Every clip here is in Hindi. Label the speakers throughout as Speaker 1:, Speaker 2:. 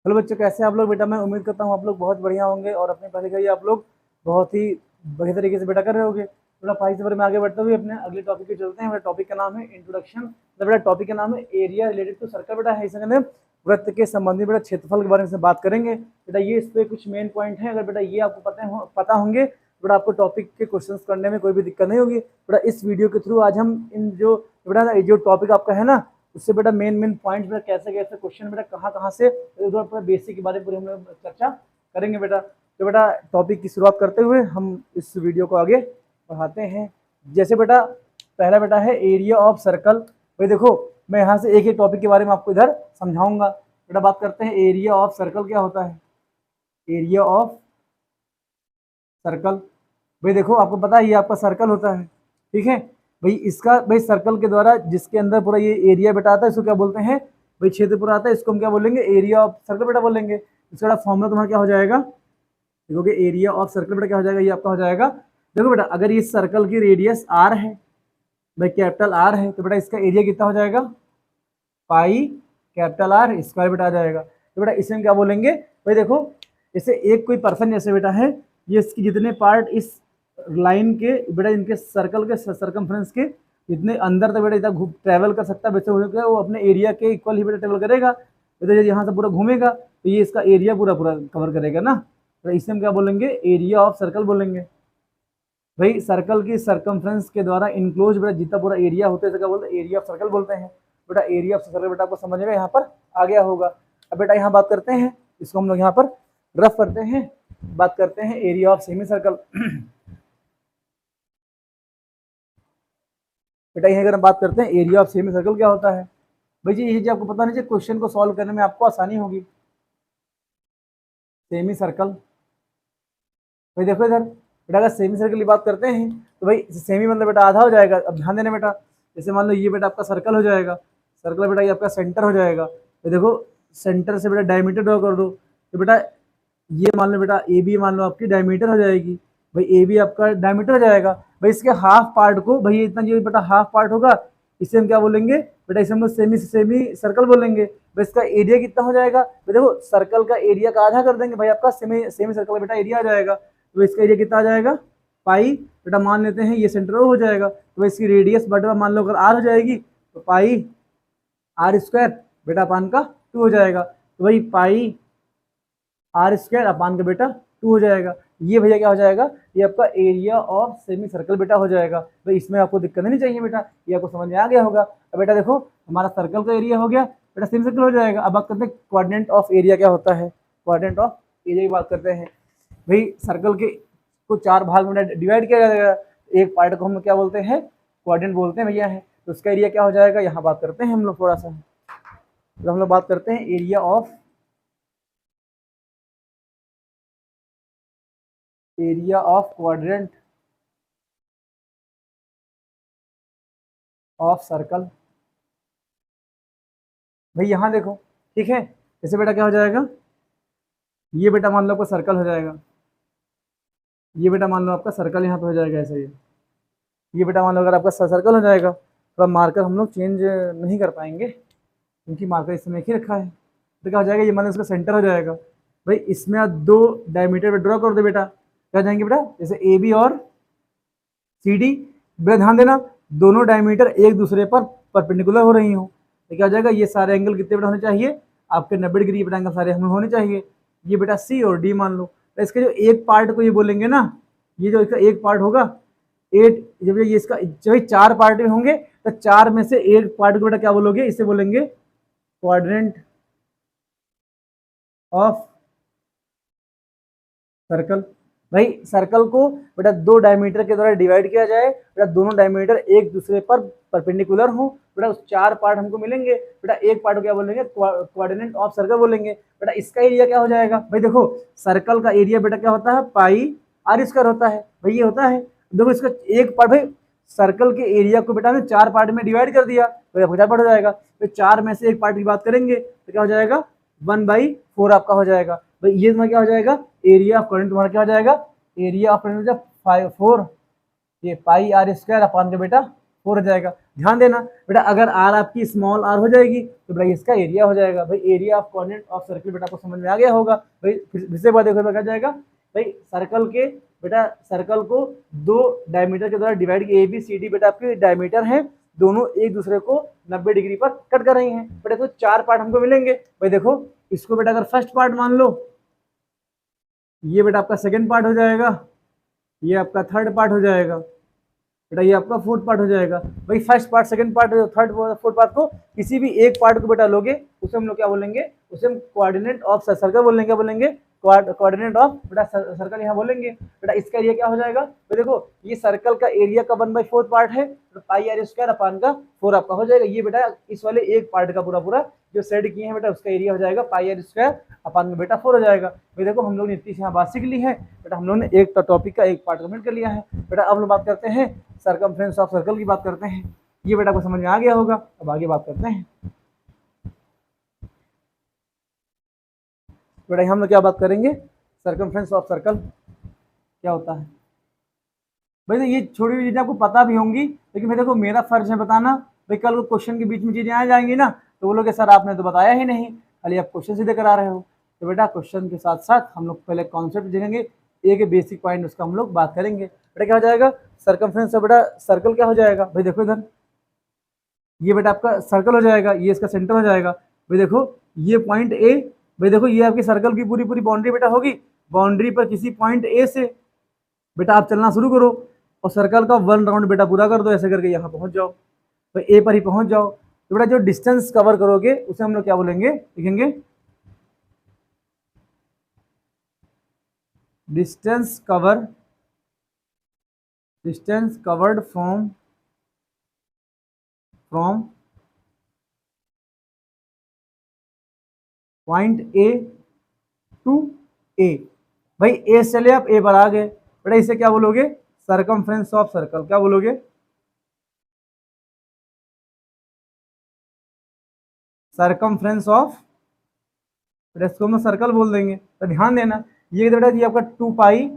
Speaker 1: हेलो बच्चों, कैसे हैं आप लोग? बेटा मैं उम्मीद करता हूँ आप लोग बहुत बढ़िया होंगे और अपनी पढ़ाई लिखाई आप लोग बहुत ही बढ़िया तरीके से बेटा कर रहे होंगे। थोड़ा पढ़ाई से में आगे बढ़ते हुए अपने अगले टॉपिक पे चलते हैं। मेरा टॉपिक का नाम है इंट्रोडक्शन। बेटा टॉपिक का नाम है एरिया रिलेटेड टू सर्कल। बेटा है इसमें वृत्त के संबंधी बेटा क्षेत्रफल के बारे में बात करेंगे। बेटा ये इस पे कुछ मेन पॉइंट है, अगर बेटा ये आपको पता होंगे बेटा आपको टॉपिक के क्वेश्चंस करने में कोई भी दिक्कत नहीं होगी। बेटा इस वीडियो के थ्रू आज हम इन जो टॉपिक आपका है ना, उससे बेटा मेन पॉइंट बेटा कैसे कैसे क्वेश्चन बेटा कहाँ से उधर अपना बेसिक के बारे में पूरी हम लोग चर्चा करेंगे बेटा। तो बेटा टॉपिक की शुरुआत करते हुए हम इस वीडियो को आगे बढ़ाते हैं। जैसे बेटा पहला बेटा है एरिया ऑफ सर्कल। भाई देखो मैं यहाँ से एक एक टॉपिक के बारे में आपको इधर समझाऊंगा। बेटा बात करते हैं एरिया ऑफ सर्कल क्या होता है। एरिया ऑफ सर्कल, भाई देखो आपको पता है ये आपका सर्कल होता है, ठीक है भाई। इसका भाई सर्कल के द्वारा जिसके अंदर पूरा ये एरिया बेटा आता है इसको क्या बोलते हैं भाई, क्षेत्र पूरा आता है, इसको हम क्या बोलेंगे, एरिया ऑफ सर्कल बेटा बोलेंगे। इसका फॉर्मूला तुम्हारा क्या हो जाएगा, देखोगे एरिया ऑफ सर्कल बेटा क्या हो जाएगा, ये आपका हो जाएगा। देखो बेटा अगर इस सर्कल की रेडियस आर है भाई, कैपिटल आर है, तो बेटा इसका एरिया कितना हो जाएगा, पाई कैपिटल आर स्क्वायर बेटा आ जाएगा। तो बेटा इसे हम क्या बोलेंगे भाई, देखो जैसे एक कोई पर्सन जैसे बेटा है, ये इसकी जितने पार्ट इस लाइन के बेटा इनके सर्कल के सर्कमफ्रेंस के जितने अंदर तक बेटा इतना ट्रैवल कर सकता है वैसे वो अपने एरिया के इक्वल ही बेटा ट्रैवल करेगा। तो यदि यहाँ से पूरा घूमेगा तो ये इसका एरिया पूरा कवर करेगा ना। तो इसे हम क्या बोलेंगे, एरिया ऑफ सर्कल बोलेंगे। भाई सर्कल की सर्कमफ्रेंस के द्वारा इनक्लोज बेटा जितना पूरा एरिया होता है इसे क्या बोलते हैं, एरिया ऑफ सर्कल बोलते हैं। बेटा एरिया ऑफ सर्कल बेटा आपको समझ में यहाँ पर आ गया होगा। अब बेटा यहाँ बात करते हैं, इसको हम लोग यहाँ पर रफ करते हैं, बात करते हैं एरिया ऑफ सेमी सर्कल। बेटा यहाँ अगर हम बात करते हैं एरिया ऑफ सेमी सर्कल क्या होता है, भाई जी ये जो आपको पता नहीं चाहिए, क्वेश्चन को सॉल्व करने में आपको आसानी होगी। सेमी सर्कल, भाई देखो इधर बेटा अगर सेमी सर्कल की बात करते हैं तो भाई सेमी मतलब बेटा आधा हो जाएगा। अब ध्यान देना बेटा, जैसे मान लो ये बेटा आपका सर्कल हो जाएगा, सर्कल बेटा ये आपका सेंटर हो जाएगा। तो देखो सेंटर से बेटा डायमीटर ड्रॉ कर दो, तो बेटा ये मान लो बेटा ए बी मान लो आपकी डायमीटर हो जाएगी। भाई ए बी आपका डायमीटर हो जाएगा। भाई इसके हाफ पार्ट को, भाई इतना जो बेटा हाफ पार्ट होगा इसे हम क्या बोलेंगे बेटा, इसे हम लोग सेमी सेमी सर्कल बोलेंगे। भाई इसका एरिया कितना हो जाएगा, तो देखो सर्कल का एरिया का आधा कर देंगे, भाई आपका सेमी सेमी सर्कल बेटा एरिया आ जाएगा। तो इसका एरिया कितना आ जाएगा, पाई बेटा मान लेते हैं ये सेंटर हो जाएगा। तो इसकी रेडियस बेटा मान लो अगर आर हो जाएगी तो पाई आर स्क्वायर बेटा अपान का 2 हो जाएगा। तो भाई पाई आर स्क्वायर अपान का बेटा 2 हो जाएगा। ये भैया क्या हो जाएगा, ये आपका एरिया ऑफ सेमी सर्कल बेटा हो जाएगा। तो इसमें आपको दिक्कत नहीं चाहिए बेटा, ये आपको समझ में आ गया होगा। अब बेटा देखो हमारा सर्कल का एरिया हो गया, बेटा सेमी सर्कल हो जाएगा। अब बात करते हैं क्वाड्रेंट ऑफ एरिया क्या होता है। क्वाड्रेंट ऑफ एरिया की बात करते हैं, भाई सर्कल के को 4 भाग में डिवाइड किया जाएगा। एक पार्ट को हम क्या बोलते हैं, क्वाड्रेंट बोलते हैं भैया है। तो उसका एरिया क्या हो जाएगा, यहाँ बात करते हैं हम लोग थोड़ा सा। तो हम लोग बात करते हैं area of quadrant of circle. भाई यहाँ देखो, ठीक है, जैसे बेटा क्या हो जाएगा, ये बेटा मान लो आपका सर्कल हो जाएगा, ये बेटा मान लो आपका सर्कल यहाँ पे हो जाएगा ऐसे। ये बेटा मान लो अगर आपका सर्कल हो जाएगा तो मार्कर हम लोग चेंज नहीं कर पाएंगे क्योंकि मार्कर इस समय एक ही रखा है। तो क्या हो जाएगा, ये मान लो इसका सेंटर हो जाएगा। भाई इसमें आप 2 डायमीटर ड्रॉ कर दो बेटा, क्या जाएंगे बेटा, जैसे ए बी और सी डी। बेटा ध्यान देना दोनों डायमीटर एक दूसरे पर परपेंडिकुलर हो रही हो, तो क्या हो जाएगा, ये सारे एंगल कितने बेटा होने चाहिए आपके 90 डिग्री बेटा एंगल सारे हम होने चाहिए। ये बेटा सी और डी मान लो। तो इसके जो एक पार्ट को ये बोलेंगे ना, ये जो इसका एक पार्ट होगा 8, जब ये इसका जब 4 पार्ट में होंगे तो 4 में से एक पार्ट को बेटा क्या बोलोगे, इसे बोलेंगे क्वाड्रेंट ऑफ सर्कल। भाई सर्कल को बेटा 2 डायमीटर के द्वारा डिवाइड किया जाए, बेटा दोनों डायमीटर एक दूसरे पर परपेंडिकुलर हो, बेटा उस 4 पार्ट हमको मिलेंगे। बेटा एक पार्ट को क्या बोलेंगे, क्वाड्रेंट ऑफ सर्कल बोलेंगे। बेटा इसका एरिया क्या हो जाएगा, भाई देखो सर्कल का एरिया बेटा क्या होता है, पाई आर स्क्वायर होता है। भाई ये होता है, देखो इसका एक पार्ट, भाई सर्कल के एरिया को बेटा ने 4 पार्ट में डिवाइड कर दिया तो आपका क्या पार्ट हो जाएगा, तो 4 में से एक पार्ट की बात करेंगे तो क्या हो जाएगा 1/4 आपका हो जाएगा। भाई ये तुम्हारा क्या हो जाएगा, एरिया ऑफ क्वाड्रेंट तुम्हारा क्या हो जाएगा, एरिया ऑफ क्वाड्रेंट 4, ये पाई आर स्क्वायर अपान के बेटा 4 हो जाएगा। ध्यान देना बेटा, अगर आर आपकी स्मॉल आर हो जाएगी तो बेटा इसका एरिया हो जाएगा। भाई area of coordinate of circle बेटा को समझ में आ गया होगा। भाई फिर से बात देखो क्या जाएगा, भाई सर्कल के बेटा सर्कल को दो डायमीटर के द्वारा डिवाइड किया, ए बी सी डी बेटा आपके डायमीटर है, दोनों एक दूसरे को 90 डिग्री पर कट कर रही हैं। बेटा तो 4 पार्ट हमको मिलेंगे। भाई देखो इसको बेटा अगर फर्स्ट पार्ट मान लो, ये बेटा आपका सेकंड पार्ट हो जाएगा, ये आपका थर्ड पार्ट हो जाएगा, बेटा ये आपका फोर्थ पार्ट हो जाएगा। भाई first part, second part, third fourth part को किसी भी एक पार्ट को बेटा लोगे, उसे हम लोग क्या बोलेंगे, उसे हम कोऑर्डिनेट ऑफ सर्कल बोलेंगे। क्या बोलेंगे, कोऑर्डिनेट ऑफ बेटा सर्कल यहाँ बोलेंगे। बेटा इसका एरिया क्या हो जाएगा, तो देखो ये सर्कल का एरिया का 1/4 पार्ट है, तो पाई आर स्क्वायर अपान का 4 आपका हो जाएगा। ये बेटा इस वाले एक पार्ट का पूरा पूरा जो सेट किए हैं बेटा उसका एरिया हो जाएगा पाई आर स्क्वायर अपान में बेटा 4 हो जाएगा। भाई देखो हम लोग ने इतनी यहाँ बात सीख ली है बेटा, हम लोग ने एक टॉपिक का एक पार्ट कमेंट कर लिया है। बेटा अब लोग बात करते हैं सर्कमफ्रेंस ऑफ सर्कल की बात करते हैं। ये बेटा को समझ में आ गया होगा। अब आगे बात करते हैं बेटा, हम लोग क्या बात करेंगे, सर्कमफ्रेंस ऑफ सर्कल क्या होता है। भाई तो ये छोटी हुई चीजें आपको पता भी होंगी, लेकिन भाई देखो मेरा फर्ज है बताना। भाई कल क्वेश्चन के बीच में चीजें आ जाएंगी ना, तो वो लोग सर आपने तो बताया ही नहीं, खाली आप क्वेश्चन सीधे करा रहे हो। तो बेटा क्वेश्चन के साथ साथ हम लोग पहले कॉन्सेप्ट देखेंगे, एक बेसिक पॉइंट उसका हम लोग बात करेंगे। बेटा क्या हो जाएगा, सर्कमफ्रेंस ऑफ बेटा सर्कल क्या हो जाएगा। भाई देखो इधर ये बेटा आपका सर्कल हो जाएगा, ये इसका सेंटर हो जाएगा। भाई देखो ये पॉइंट ए, भाई देखो ये आपकी सर्कल की पूरी पूरी बाउंड्री बेटा होगी। बाउंड्री पर किसी पॉइंट ए से बेटा आप चलना शुरू करो और सर्कल का 1 राउंड बेटा पूरा कर दो, ऐसे करके यहाँ पहुंच जाओ, तो ए पर ही पहुंच जाओ। तो बेटा जो डिस्टेंस कवर करोगे उसे हम लोग क्या बोलेंगे, लिखेंगे distance covered from point A to A. भाई ए से चले आप ए पर आ गए, बेटा इसे क्या बोलोगे, सर्कमफ्रेंस ऑफ सर्कल। क्या बोलोगे, सर्कमफ्रेंस ऑफ, इसको हम सर्कल बोल देंगे। तो ध्यान देना ये बेटा ये आपका 2 पाई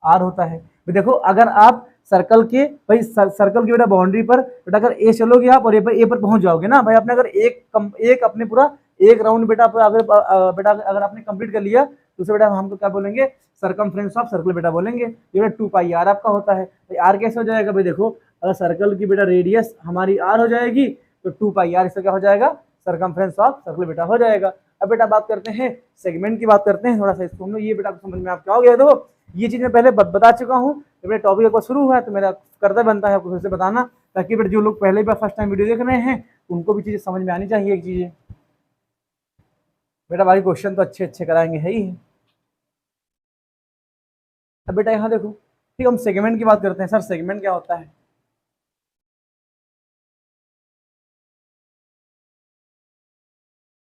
Speaker 1: आर होता है। देखो अगर आप सर्कल के भाई सर्कल की बेटा बाउंड्री पर बेटा अगर ए चलोगे आप और ए पर पहुंच जाओगे ना, भाई आपने अगर एक अपने पूरा एक राउंड बेटा अगर बेटा अगर आपने कंप्लीट कर लिया तो उसे बेटा हमको क्या बोलेंगे, सर्कमफ्रेंस ऑफ सर्कल बेटा बोलेंगे। ये बेटा 2 पाई आर आपका होता है। भाई आर कैसे हो जाएगा, भाई देखो अगर सर्कल की बेटा रेडियस हमारी आर हो जाएगी तो 2 पाई आर इससे क्या हो जाएगा, सर्कमफ्रेंस ऑफ सर्कल बेटा हो जाएगा। अब बेटा बात करते हैं सेगमेंट की, बात करते हैं थोड़ा सा इसको हम लोग, ये बेटा समझ में आप क्या हो गया। देखो ये चीज मैं पहले बता चुका हूँ, जब मेरा टॉपिक एक बार शुरू हुआ है तो मेरा कर्तव्य बनता है आपको फिर से बताना, ताकि बेटा जो लोग पहले बार फर्स्ट टाइम वीडियो देख रहे हैं उनको भी चीजें समझ में आनी चाहिए एक चीजें। बेटा बाकी क्वेश्चन तो अच्छे अच्छे कराएंगे है ही है। अब बेटा यहाँ देखो, ठीक हम सेगमेंट की बात करते हैं। सर सेगमेंट क्या होता है,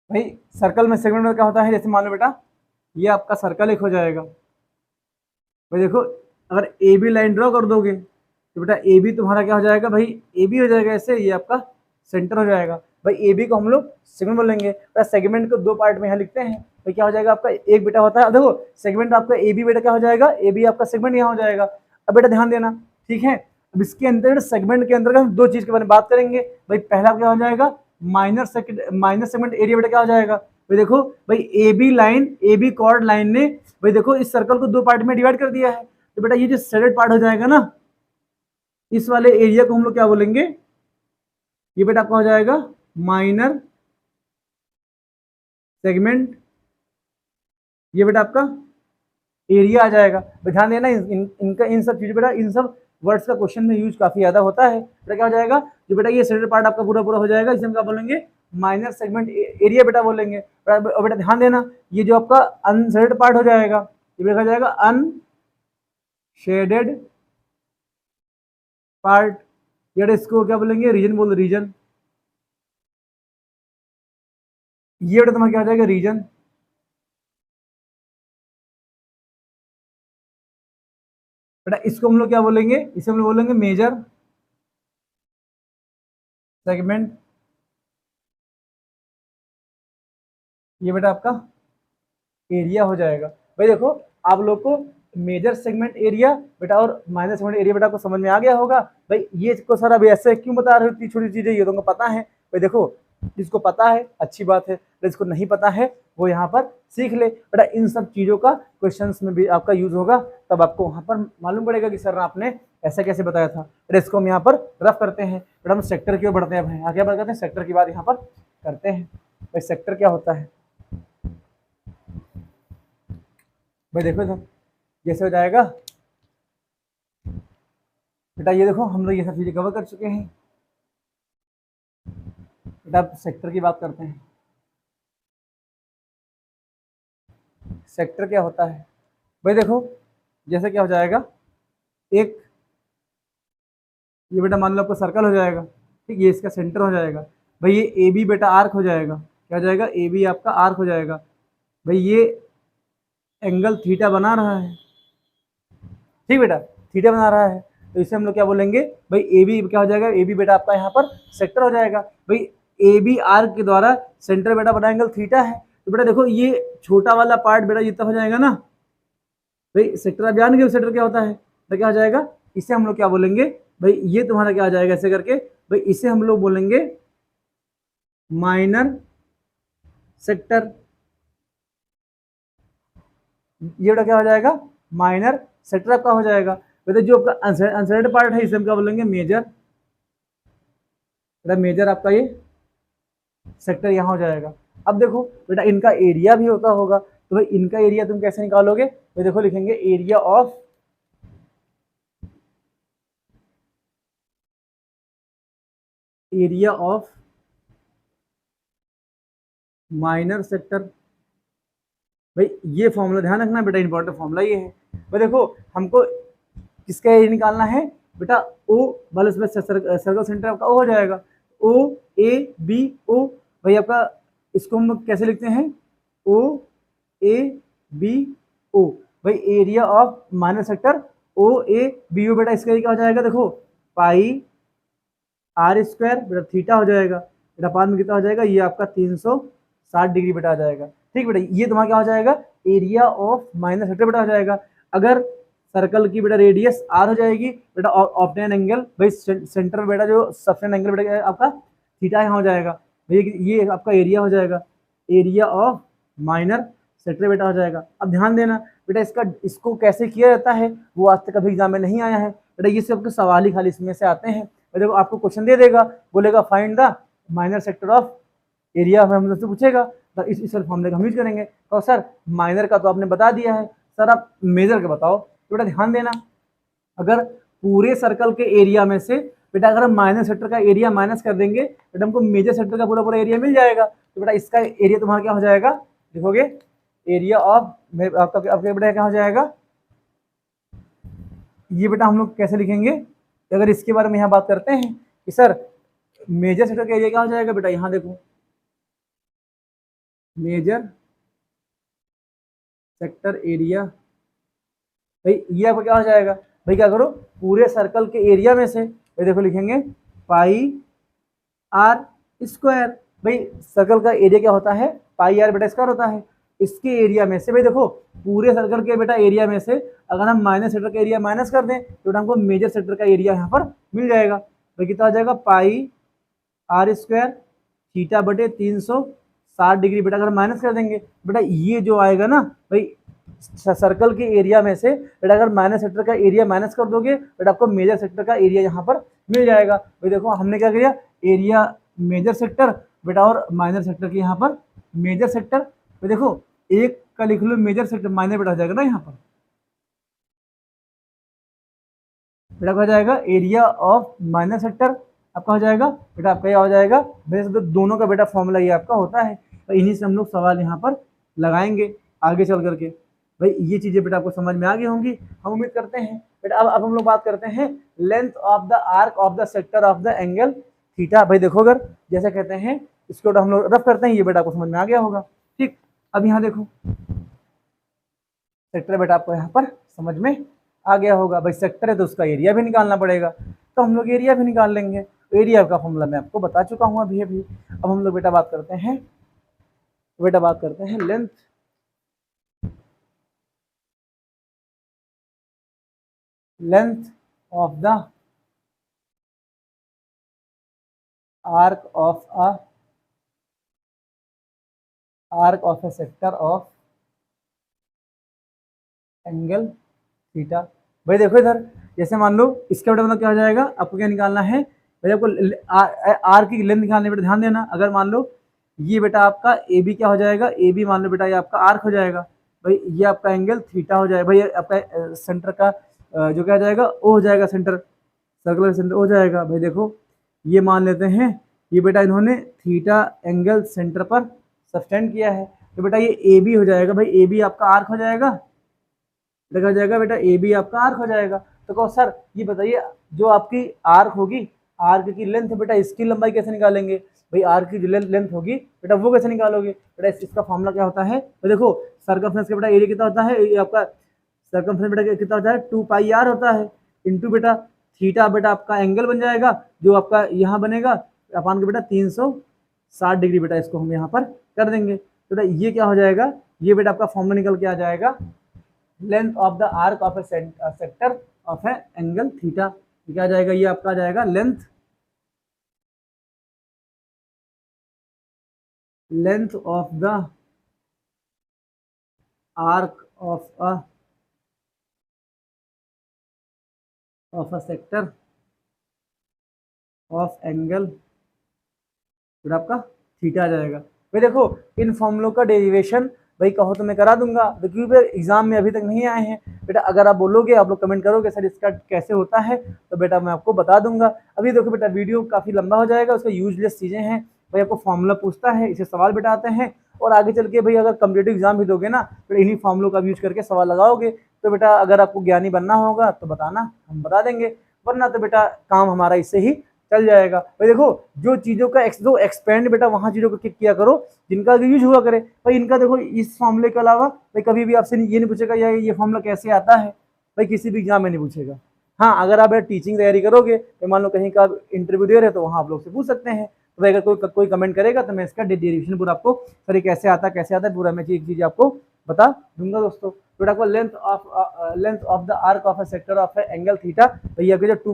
Speaker 1: भाई सर्कल में सेगमेंट में क्या होता है, जैसे मान लो बेटा ये आपका सर्कल एक हो जाएगा। भाई देखो अगर ए बी लाइन ड्रॉ कर दोगे तो बेटा ए बी तुम्हारा क्या हो जाएगा, भाई ए बी हो जाएगा ऐसे, ये आपका सेंटर हो जाएगा। भाई ए बी को हम लोग सेगमेंट बोलेंगे। बेटा सेगमेंट को 2 पार्ट में यहाँ लिखते हैं। तो क्या हो जाएगा आपका, एक बेटा होता है देखो सेगमेंट आपका ए बी बेटा क्या हो जाएगा, ए बी आपका सेगमेंट यहाँ हो जाएगा। अब बेटा ध्यान देना, ठीक है। अब इसके अंदर सेगमेंट के अंदर हम 2 चीज के बारे में बात करेंगे। भाई पहला क्या हो जाएगा, माइनर सेगमेंट एरिया बेटा क्या हो जाएगा। भाई देखो भाई A B line, A B chord line ने भाई देखो इस सर्कल को 2 पार्ट में डिवाइड कर दिया है। तो बेटा ये जो शेडेड पार्ट हो जाएगा ना, इस वाले एरिया को हम लोग क्या बोलेंगे, ये बेटा आपका हो जाएगा माइनर सेगमेंट, ये बेटा आपका एरिया आ जाएगा। ध्यान देना इनका इन सब चीज बेटा, इन सब वर्ड्स का क्वेश्चन में यूज काफी ज्यादा होता है। बेटा क्या हो जाएगा, जो बेटा ये शेडेड पार्ट आपका पूरा पूरा हो जाएगा, इसे हम क्या बोलेंगे, माइनर सेगमेंट एरिया बेटा बोलेंगे। बेटा ध्यान देना ये जो आपका अनशेडेड पार्ट हो जाएगा, ये बेटा हो जाएगा अनशेडेड पार्ट, ये इसको क्या बोलेंगे, रीजन बोल, रीजन। ये बेटा तुम्हारा क्या हो जाएगा, रीजन। बेटा इसको हम लोग क्या बोलेंगे, इसे हम लोग बोलेंगे मेजर सेगमेंट। ये बेटा आपका एरिया हो जाएगा। भाई देखो आप लोग को मेजर सेगमेंट एरिया बेटा और माइनर सेगमेंट एरिया बेटा को समझ में आ गया होगा। भाई ये को सर अभी ऐसे क्यों बता रहे हो, इतनी छोटी चीजें ये तुमको पता है। भाई देखो जिसको पता है अच्छी बात है, जिसको नहीं पता है वो यहाँ पर सीख ले बेटा। इन सब चीजों का क्वेश्चंस में भी आपका यूज होगा, तब आपको वहां पर मालूम पड़ेगा कि सर आपने ऐसा कैसे बताया था। बेटा इसको हम यहाँ पर रफ करते हैं। बेटा हम सेक्टर की ओर बढ़ते हैं, भाई आगे बात करते हैं, सेक्टर की बात यहाँ पर करते हैं। भाई सेक्टर क्या होता है, भाई देखो इधर जैसे हो जाएगा बेटा, ये देखो हम लोग ये सब चीजें कवर कर चुके हैं। बेटा अब सेक्टर की बात करते हैं। सेक्टर क्या होता है, भाई देखो जैसे क्या हो जाएगा, एक ये बेटा मान लो आपका सर्कल हो जाएगा, ठीक, ये इसका सेंटर हो जाएगा। भाई ये ए बी बेटा आर्क हो जाएगा, क्या हो जाएगा, ए बी आपका आर्क हो जाएगा। भाई ये एंगल थीटा बना रहा है, ठीक बेटा, थीटा बना रहा है, तो इसे हम लोग क्या बोलेंगे, भाई ए बी क्या हो जाएगा, ए बी बेटा आपका यहाँ पर सेक्टर हो जाएगा। भाई ए बी आर्क के द्वारा सेंटर बेटा बना एंगल थीटा है, तो बेटा देखो ये छोटा वाला पार्ट बेटा जितना हो जाएगा ना, भाई सेक्टर आप जान गए सेक्टर क्या होता है, तो क्या हो जाएगा, इसे हम लोग क्या बोलेंगे, भाई ये तुम्हारा क्या आ जाएगा ऐसे करके, भाई इसे हम लोग बोलेंगे माइनर सेक्टर। ये बेटा क्या हो जाएगा, माइनर सेक्टर आपका हो जाएगा। बेटा जो आपका अनसर्टेड पार्ट है इसे हम क्या बोलेंगे, मेजर। बेटा मेजर आपका ये सेक्टर यहाँ हो जाएगा। अब देखो बेटा इनका एरिया भी होता होगा, तो भाई इनका एरिया तुम कैसे निकालोगे, तो देखो लिखेंगे एरिया ऑफ माइनर सेक्टर। भाई ये फॉर्मूला ध्यान रखना बेटा, इंपॉर्टेंट फॉर्मूला ये है। भाई देखो हमको किसका एरिया निकालना है बेटा, ओ वाले उसमें सर्कल सेंटर आपका ओ हो जाएगा, ओ ए बी ओ। भाई आपका इसको हम लोग कैसे लिखते हैं, ओ ए बी ओ। भाई area of minor sector O A B O, बेटा इसका क्या हो जाएगा, देखो पाई आर स्क्वायर बेटा थीटा हो जाएगा। बेटा पास में कितना हो जाएगा, ये आपका 360 डिग्री बेटा आ जाएगा। ठीक बेटा, ये तुम्हारा क्या हो जाएगा, एरिया ऑफ माइनर सेक्टर बेटा हो जाएगा। अगर सर्कल की बेटा रेडियस आर हो जाएगी बेटा, ऑब्टेन एंगल भाई सेंटर बेटा जो सबटेन एंगल बेटा आपका थीटा यहाँ हो जाएगा। भाई ये आपका एरिया हो जाएगा, एरिया ऑफ माइनर सेक्टर बेटा हो जाएगा। अब ध्यान देना बेटा, इसको कैसे किया जाता है वो आज तक कभी एग्जाम में नहीं आया है बेटा, ये सब सवाल ही खाली इसमें से आते हैं। देखो आपको क्वेश्चन दे देगा, बोलेगा find the minor sector of area, हमें हमसे पूछेगा, तो इस फॉर्मूले का हम यूज करेंगे। तो सर माइनर का तो आपने बता दिया है, सर आप मेजर का बताओ। तो बेटा ध्यान देना, अगर पूरे सर्कल के एरिया में से बेटा अगर हम माइनर सेक्टर का एरिया माइनस कर देंगे बेटा, हमको मेजर सेक्टर का पूरा पूरा एरिया मिल जाएगा। तो बेटा इसका एरिया तुम्हारा क्या हो जाएगा, देखोगे एरिया ऑफ आपका बेटा क्या हो जाएगा, ये बेटा हम लोग कैसे लिखेंगे, अगर इसके बारे में यहाँ बात करते हैं कि सर मेजर सेक्टर का एरिया क्या हो जाएगा बेटा, यहाँ देखो मेजर सेक्टर एरिया, भाई ये आपका क्या हो जाएगा, भाई क्या करो पूरे सर्कल के एरिया में से, भाई देखो लिखेंगे पाई आर स्क्वायर। भाई सर्कल का एरिया क्या होता है, पाई आर बेटा स्क्वायर होता है। इसके एरिया में से भाई देखो पूरे सर्कल के बेटा एरिया में से अगर हम माइनस सेक्टर का एरिया माइनस कर दें तो हमको मेजर सेक्टर का एरिया यहाँ पर मिल जाएगा। भाई कितना हो जाएगा, पाई आर स्क्वायर थीटा बटे 360 डिग्री बेटा अगर माइनस कर देंगे बेटा, ये जो आएगा ना भाई सर्कल के एरिया में से बेटा अगर माइनस सेक्टर का एरिया माइनस कर दोगे बेटा आपको मेजर सेक्टर का एरिया यहाँ पर मिल जाएगा। भाई देखो हमने क्या किया, एरिया मेजर सेक्टर बेटा और माइनर सेक्टर के यहाँ पर मेजर सेक्टर, तो देखो एक का लिख लो मेजर सेक्टर माइनर बेटा हो जाएगा ना, यहाँ पर बेटा क्या हो जाएगा, एरिया ऑफ माइनर सेक्टर आपका हो जाएगा। बेटा आपका यह हो जाएगा, वैसे तो दोनों का बेटा फॉर्मूला ये आपका होता है, तो इन्हीं से हम लोग सवाल यहाँ पर लगाएंगे आगे चल करके। भाई ये चीजें बेटा आपको समझ में आ गई होंगी, हम उम्मीद करते हैं। बेटा अब हम लोग बात करते हैं length of the arc of the sector of the angle theta. भाई देखो अगर जैसे कहते हैं इसको हम लोग रफ करते हैं, ये बेटा आपको समझ में आ गया होगा। ठीक, अब यहाँ देखो सेक्टर बेटा आपको यहाँ पर समझ में आ गया होगा। भाई सेक्टर है तो उसका एरिया भी निकालना पड़ेगा, तो हम लोग एरिया भी निकाल लेंगे। एरिया का फॉर्मूला मैं आपको बता चुका हूँ अभी। अब हम लोग बेटा बात करते हैं, length length of the arc of A sector of angle theta. भाई देखो इधर, जैसे मान लो इसका बेटा मतलब क्या हो जाएगा, आपको क्या निकालना है भाई, आपको आर की लेंथ निकालने पर ध्यान देना। अगर मान लो ये बेटा आपका ए बी क्या हो जाएगा, ए बी मान लो बेटा ये आपका आर्क हो जाएगा, भाई ये आपका एंगल थीटा हो जाएगा, भाई ये आपका सेंटर का जो क्या हो जाएगा, ओ हो जाएगा, सेंटर सर्कल का सेंटर हो जाएगा। भाई देखो ये मान लेते हैं, ये बेटा इन्होंने थीटा एंगल सेंटर पर सब्सटेंड किया है, तो बेटा ये ए बी हो जाएगा, भाई ए बी आपका आर्क हो जाएगा, देखा जाएगा बेटा ए बी आपका आर्क हो जाएगा। तो कहो सर ये बताइए, जो आपकी आर्क होगी, आर्क की लेंथ बेटा इसकी लंबाई कैसे निकालेंगे, भाई आर्क की जो लेंथ होगी बेटा वो कैसे निकालोगे, बेटा इसका फॉर्मूला क्या होता है, तो देखो सर्कमफ्रेंस का बेटा एरिया कितना होता है, ये आपका सर्कमफ्रेंस बेटा कितना होता है, 2 पाई आर होता है, इंटू बेटा थीटा बेटा आपका एंगल बन जाएगा जो आपका यहाँ बनेगा अपान के बेटा 360 डिग्री, बेटा इसको हम यहाँ पर कर देंगे, तो बेटा ये क्या हो जाएगा, ये बेटा आपका फॉर्मूला निकल के आ जाएगा, length of the arc of A sector of A angle theta. क्या आ जाएगा, ये आपका आ जाएगा length of the arc of a sector of angle फिर आपका थीटा आ जाएगा। भाई देखो इन फॉर्मूलों का डेरिवेशन भाई कहो तो मैं करा दूंगा, क्योंकि एग्जाम में अभी तक नहीं आए हैं बेटा, अगर आप बोलोगे, आप लोग कमेंट करोगे सर इसका कैसे होता है, तो बेटा मैं आपको बता दूंगा। अभी देखो बेटा वीडियो काफ़ी लंबा हो जाएगा, उसका यूजलेस चीज़ें हैं, भाई आपको फॉर्मूला पूछता है, इसे सवाल बेटा आते हैं, और आगे चल के भाई अगर कम्पिटेटिव एग्जाम भी दोगे ना, तो इन्हीं फॉर्मूलों का यूज करके सवाल लगाओगे, तो बेटा अगर आपको ज्ञानी बनना होगा तो बताना, हम बता देंगे, वरना तो बेटा काम हमारा इससे ही चल जाएगा। भाई देखो जो चीज़ों का जो एक्सपेंड बेटा वहाँ चीज़ों को किक किया करो जिनका यूज हुआ करे, भाई इनका देखो इस फॉर्मूले के अलावा भाई कभी भी आपसे ये नहीं पूछेगा या ये फॉर्मूला कैसे आता है, भाई किसी भी एग्जाम में नहीं पूछेगा। हाँ अगर आप टीचिंग तैयारी करोगे, तो मान लो कहीं का इंटरव्यू दे रहे तो वहाँ आप लोग से पूछ सकते हैं, तो भाई अगर कोई कमेंट करेगा तो मैं इसका डेरिवेशन पूरा आपको सर ये कैसे आता है पूरा मैं एक चीज़ आपको बता दूंगा दोस्तों। बेटा आपको length of the arc of A sector of A angle theta, भैया जो 2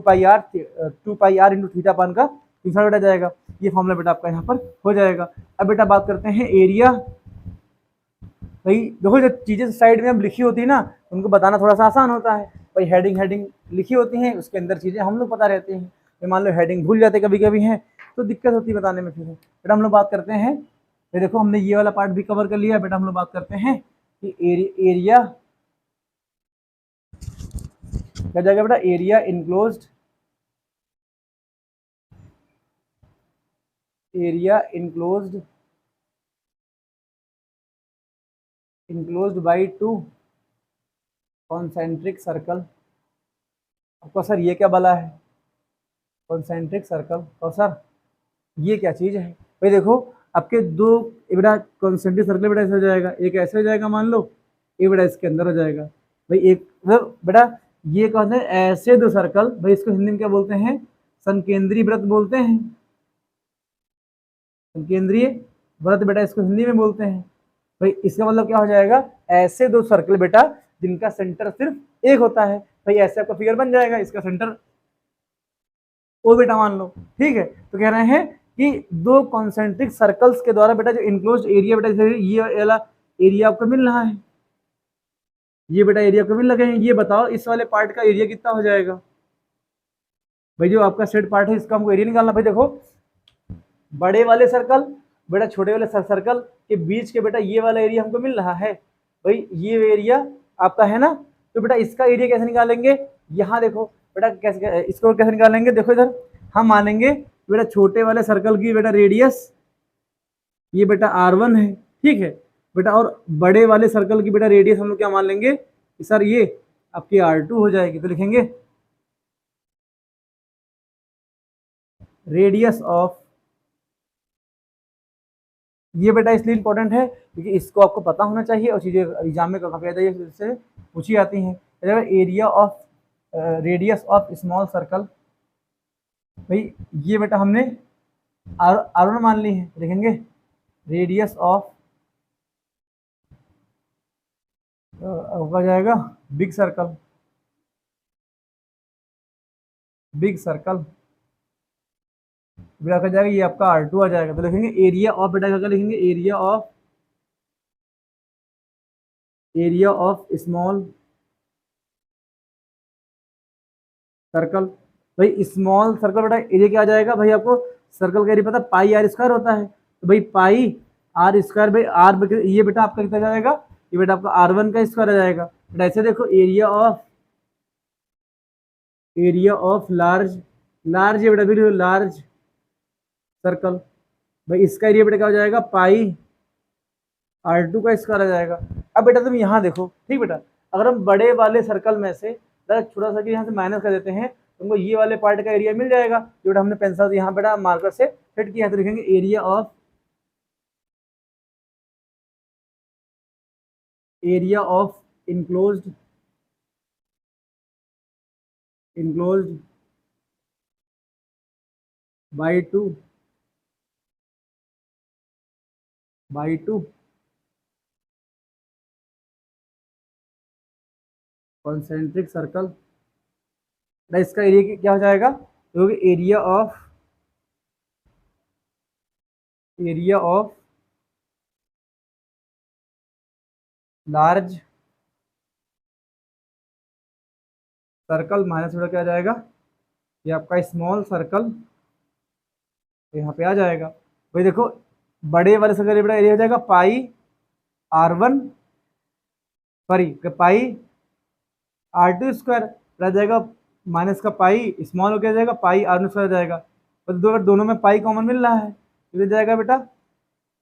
Speaker 1: पाई आर इंटू थीटा पान का दूसरा बेटा जाएगा, ये फॉर्मूला बेटा आपका यहाँ पर हो जाएगा। अब बेटा बात करते हैं एरिया। भाई देखो जो चीज़ें साइड में अब लिखी होती है ना, उनको बताना थोड़ा सा आसान होता है, भाई हेडिंग लिखी होती हैं, उसके अंदर चीज़ें हम लोग पता रहते हैं, तो मान लो हेडिंग भूल जाते कभी कभी हैं तो दिक्कत होती है बताने में। फिर बेटा हम लोग बात करते हैं, तो देखो हमने ये वाला पार्ट भी कवर कर लिया, बेटा हम लोग बात करते हैं कि एरिया क्या जाएगा बेटा, area enclosed by 2 concentric circle. आपको सर ये क्या बला है, कॉन्सेंट्रिक सर्कल, और सर ये क्या चीज़ है, भाई देखो आपके दो बेटा कॉन्सेंट्रिक सर्कल बेटा ऐसे हो जाएगा, एक ऐसे हो जाएगा मान लो, एक बेटा इसके अंदर हो जाएगा, भाई एक बेटा ये कौन है, ऐसे दो सर्कल, भाई इसको हिंदी में क्या बोलते हैं, संकेंद्रीय वृत्त बोलते हैं, संकेंद्रीय वृत्त बेटा इसको हिंदी में बोलते हैं। भाई इसका मतलब क्या हो जाएगा, ऐसे दो सर्कल बेटा जिनका सेंटर सिर्फ एक होता है, भाई ऐसे आपका फिगर बन जाएगा, इसका सेंटर ओ बेटा मान लो, ठीक है। तो कह रहे हैं कि दो कॉन्सेंट्रिक सर्कल्स के द्वारा बेटा जो इनक्लोज्ड एरिया बेटा ये वाला एरिया आपको मिल रहा है, ये बेटा एरिया आपको मिल रहा है, ये बताओ इस वाले पार्ट का एरिया कितना हो जाएगा, भाई जो आपका सेट पार्ट है इसका हमको एरिया निकालना। भाई देखो बड़े वाले सर्कल बेटा छोटे वाले सर्कल के बीच के बेटा ये वाला एरिया हमको मिल रहा है, भाई ये एरिया आपका है ना, तो बेटा इसका एरिया कैसे निकालेंगे, यहाँ देखो बेटा कैसे इसको कैसे निकालेंगे, देखो इधर हम मानेंगे बेटा छोटे वाले सर्कल की बेटा रेडियस ये बेटा r1 है, ठीक है बेटा, और बड़े वाले सर्कल की बेटा रेडियस हम लोग क्या मान लेंगे कि सर ये आपकी r2 हो जाएगी, तो लिखेंगे रेडियस ऑफ, ये बेटा इसलिए इंपॉर्टेंट है क्योंकि इसको आपको पता होना चाहिए और चीज़ें एग्जाम में काफ़ी ज़्यादा से पूछी जाती हैं। Area of radius of small circle, भाई ये बेटा हमने R1 मान ली है, लिखेंगे रेडियस ऑफ आपका जाएगा बिग सर्कल, बिग सर्कल, बेटा क्या जाएगा, ये आपका R2 आ जाएगा। तो लिखेंगे एरिया ऑफ, बेटा क्या लिखेंगे, एरिया ऑफ स्मॉल सर्कल। भाई स्मॉल सर्कल बेटा एरिया क्या आ जाएगा, भाई आपको सर्कल का एरिया पता पाई आर स्क्वायर होता है, तो भाई पाई आर स्क्वायर, भाई आर ये बेटा आपका कितना जाएगा, ये बेटा आपका R1 का स्क्वायर आ जाएगा। बेटा ऐसे देखो एरिया ऑफ लार्ज, लार्ज ये बेटा फिर लार्ज सर्कल, भाई इसका एरिया बेटा क्या हो जाएगा, पाई R2 का स्क्वायर आ जाएगा। अब बेटा तुम यहाँ देखो, ठीक बेटा, अगर हम बड़े वाले सर्कल में से छोटा सा यहाँ से माइनस कर देते हैं, तुमको ये वाले पार्ट का एरिया मिल जाएगा, जो बेटा हमने पेंसिल यहाँ बेटा मार्कर से फिट किया है। तो लिखेंगे area of enclosed by two concentric circle, इसका एरिया क्या हो जाएगा, तो area of large circle minus बेटा क्या आ जाएगा, ये आपका स्मॉल सर्कल यहाँ पे आ जाएगा। भाई देखो बड़े वाले सर्कल बेटा एरिया हो जाएगा पाई R1, सॉरी पाई R2 स्क्वायर रह जाएगा, माइनस का पाई स्मॉल हो गया जाएगा, पाई R1 स्क्वायर जाएगा, और दोनों में पाई कॉमन मिल रहा है, तो जाएगा बेटा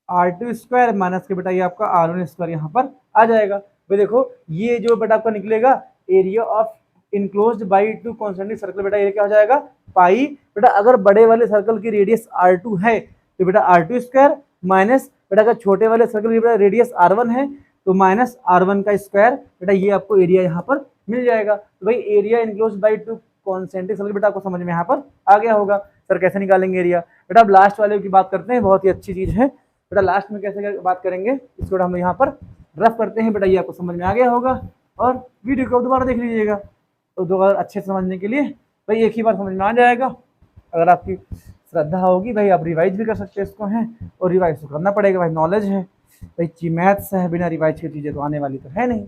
Speaker 1: R2 स्क्वायर माइनस के बेटा ये आपका R1 स्क्वायर यहाँ पर आ जाएगा। भाई देखो ये जो बेटा आपका निकलेगा area of enclosed by two concentric circle, बेटा ये क्या हो जाएगा, पाई, बेटा अगर बड़े वाले सर्कल की रेडियस R2 है तो बेटा R2 स्क्वायर माइनस बेटा अगर छोटे वाले सर्कल की बेटा रेडियस R1 है तो माइनस R1 का स्क्वायर, बेटा ये आपको एरिया यहाँ पर मिल जाएगा। तो भाई area enclosed by two concentric circle बेटा आपको समझ में यहाँ पर आ गया होगा। सर कैसे निकालेंगे एरिया, बेटा अब लास्ट वाले की बात करते हैं, बहुत ही अच्छी चीज है बेटा, लास्ट में कैसे बात करेंगे इसको हम यहाँ पर रफ करते हैं। बेटा ये आपको समझ में आ गया होगा, और वीडियो को दोबारा देख लीजिएगा, तो दोबारा अच्छे से समझने के लिए भाई एक ही बार समझ में आ जाएगा। अगर आपकी श्रद्धा होगी भाई आप रिवाइज भी कर सकते हैं इसको हैं, और रिवाइज तो करना पड़ेगा भाई, नॉलेज है भाई, मैथ्स है, बिना रिवाइज की चीज़ें तो आने वाली तो है नहीं,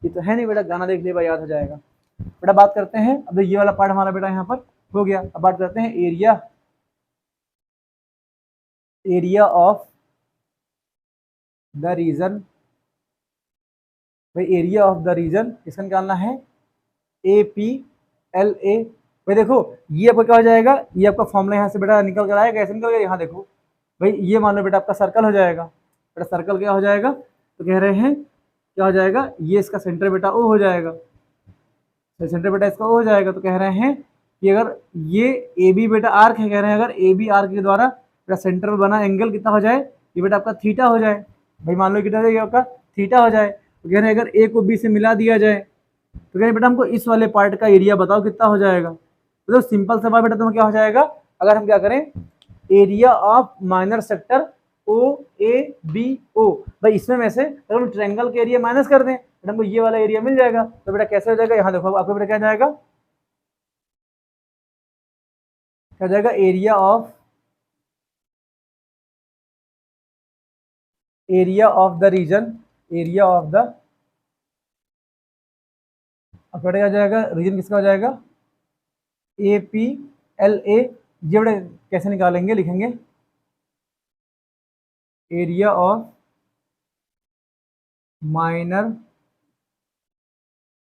Speaker 1: ये तो है नहीं बेटा, गाना देख लिया भाई याद हो जाएगा। बेटा बात करते हैं अब ये वाला पार्ट हमारा बेटा यहाँ पर हो गया। अब बात करते हैं एरिया ऑफ द रीजन, भाई एरिया ऑफ द रीजन इसका निकालना है APLA। भाई देखो ये आपका क्या हो जाएगा, ये आपका फॉर्मूला यहाँ से बेटा निकल कर आएगा, कैसे निकल गया, यहाँ देखो भाई ये मान लो बेटा आपका सर्कल हो जाएगा, बेटा सर्कल क्या हो जाएगा, तो कह रहे हैं क्या हो जाएगा, ये इसका सेंटर बेटा O हो जाएगा, सेंटर बेटा इसका O हो जाएगा। तो कह रहे हैं कि अगर ये AB बेटा आर्क है, कह रहे हैं अगर AB आर्क के द्वारा बेटा सेंटर में बना एंगल कितना हो जाए, ये बेटा आपका थीटा हो जाए। भाई मान लो कितना ये आपका थीटा हो जाए, तो कह रहे हैं अगर A को B से मिला दिया जाए तो कह रहे बेटा हमको इस वाले पार्ट का एरिया बताओ कितना हो जाएगा। तो सिंपल सा बात बेटा तुम्हें क्या हो जाएगा, अगर हम क्या करें area of minor sector OABO, भाई इसमें में से अगर हम ट्रायंगल के एरिया माइनस कर दें तो हमको ये वाला एरिया मिल जाएगा। तो बेटा कैसे हो जाएगा, यहाँ देखो आपको बेटा क्या जाएगा, क्या जाएगा एरिया ऑफ द रीजन, अब बेटा क्या जाएगा, रीजन किसका हो जाएगा APLA। ये बेटा कैसे निकालेंगे, लिखेंगे एरिया ऑफ माइनर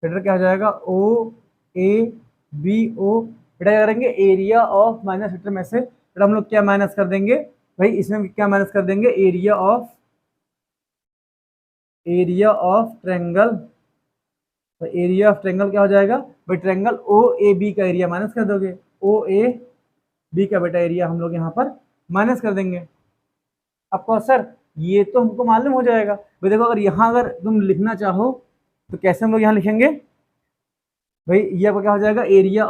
Speaker 1: बेटा क्या हो जाएगा OABO। बेटा क्या करेंगे एरिया ऑफ माइनर सेक्टर में से बेटा हम लोग क्या माइनस कर देंगे, भाई इसमें क्या माइनस कर देंगे एरिया ऑफ ट्रायंगल। तो एरिया ऑफ ट्रायंगल क्या हो जाएगा, भाई ट्रायंगल OAB का एरिया माइनस कर दोगे, OAB का बेटा एरिया हम लोग यहाँ पर माइनस कर देंगे। आपको सर ये तो हमको मालूम हो जाएगा, भाई देखो अगर यहाँ अगर तुम लिखना चाहो तो कैसे हम लोग यहाँ लिखेंगे, भाई ये आपका क्या हो जाएगा एरिया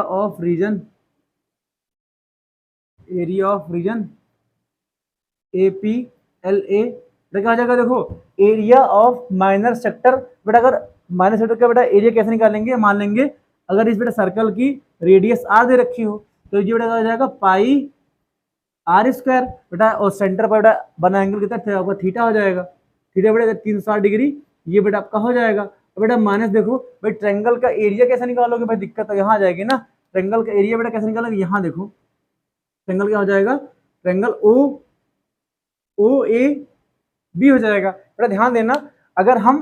Speaker 1: ऑफ रीजन APLA। क्या हो जाएगा, देखो एरिया ऑफ माइनर सेक्टर, बेटा अगर माइनस का बेटा एरिया कैसे निकालेंगे, मान लेंगे अगर इस बेटा सर्कल की रेडियस आर दे रखी हो तो ये बेटा हो जाएगा पाई आर स्क्वायर बेटा, और सेंटर पर बेटा बना एंगल कितना थे आपका थीटा हो जाएगा, थीटा बेटा 360 डिग्री, ये बेटा आपका हो जाएगा। तो बेटा माइनस देखो भाई ट्रायंगल का एरिया कैसे निकालोगे भाई, दिक्कत तो यहाँ आ जाएगी ना, ट्रायंगल का एरिया बेटा कैसे निकालोगे, यहाँ देखो ट्रायंगल क्या हो जाएगा, triangle O O A B हो जाएगा। बेटा ध्यान देना, अगर हम